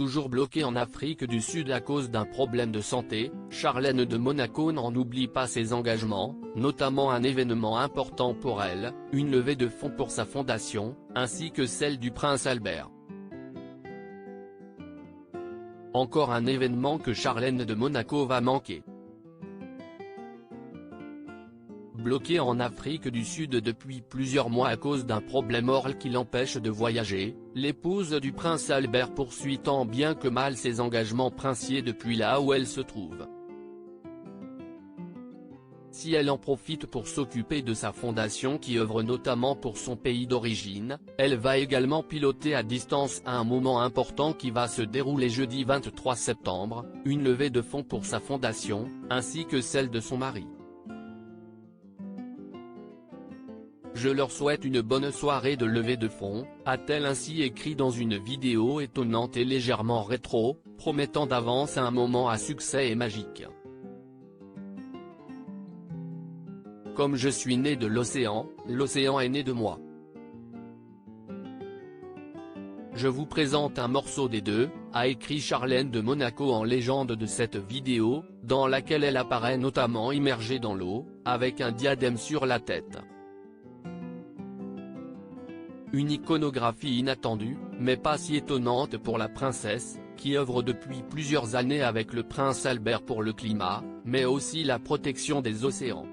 toujours bloquée en Afrique du Sud à cause d'un problème de santé, Charlène de Monaco n'en oublie pas ses engagements, notamment un événement important pour elle, une levée de fonds pour sa fondation, ainsi que celle du prince Albert. Encore un événement que Charlène de Monaco va manquer. Bloquée en Afrique du Sud depuis plusieurs mois à cause d'un problème oral qui l'empêche de voyager, l'épouse du prince Albert poursuit tant bien que mal ses engagements princiers depuis là où elle se trouve. Si elle en profite pour s'occuper de sa fondation qui œuvre notamment pour son pays d'origine, elle va également piloter à distance à un moment important qui va se dérouler jeudi 23 septembre, une levée de fonds pour sa fondation, ainsi que celle de son mari. Je leur souhaite une bonne soirée de levée de fonds, a-t-elle ainsi écrit dans une vidéo étonnante et légèrement rétro, promettant d'avance un moment à succès et magique. Comme je suis né de l'océan, l'océan est né de moi. Je vous présente un morceau des deux, a écrit Charlène de Monaco en légende de cette vidéo, dans laquelle elle apparaît notamment immergée dans l'eau, avec un diadème sur la tête. Une iconographie inattendue, mais pas si étonnante pour la princesse, qui œuvre depuis plusieurs années avec le prince Albert pour le climat, mais aussi la protection des océans.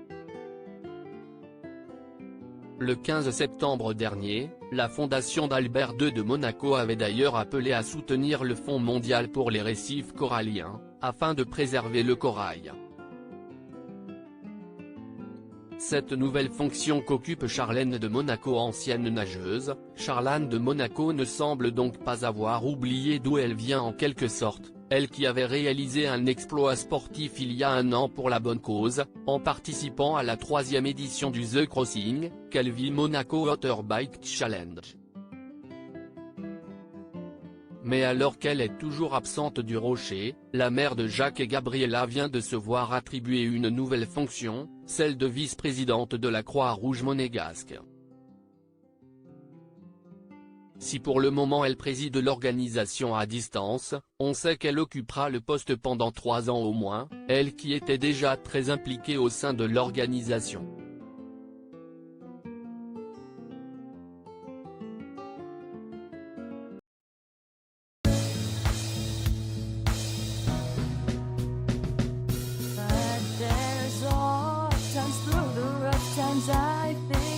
Le 15 septembre dernier, la fondation d'Albert II de Monaco avait d'ailleurs appelé à soutenir le Fonds mondial pour les récifs coralliens, afin de préserver le corail. Cette nouvelle fonction qu'occupe Charlène de Monaco, ancienne nageuse, Charlène de Monaco ne semble donc pas avoir oublié d'où elle vient en quelque sorte, elle qui avait réalisé un exploit sportif il y a un an pour la bonne cause, en participant à la 3e édition du The Crossing, Calvi Monaco Water Bike Challenge. Mais alors qu'elle est toujours absente du rocher, la mère de Jacques et Gabriella vient de se voir attribuer une nouvelle fonction, celle de vice-présidente de la Croix-Rouge monégasque. Si pour le moment elle préside l'organisation à distance, on sait qu'elle occupera le poste pendant 3 ans au moins, elle qui était déjà très impliquée au sein de l'organisation. But there's all times through the rough times I think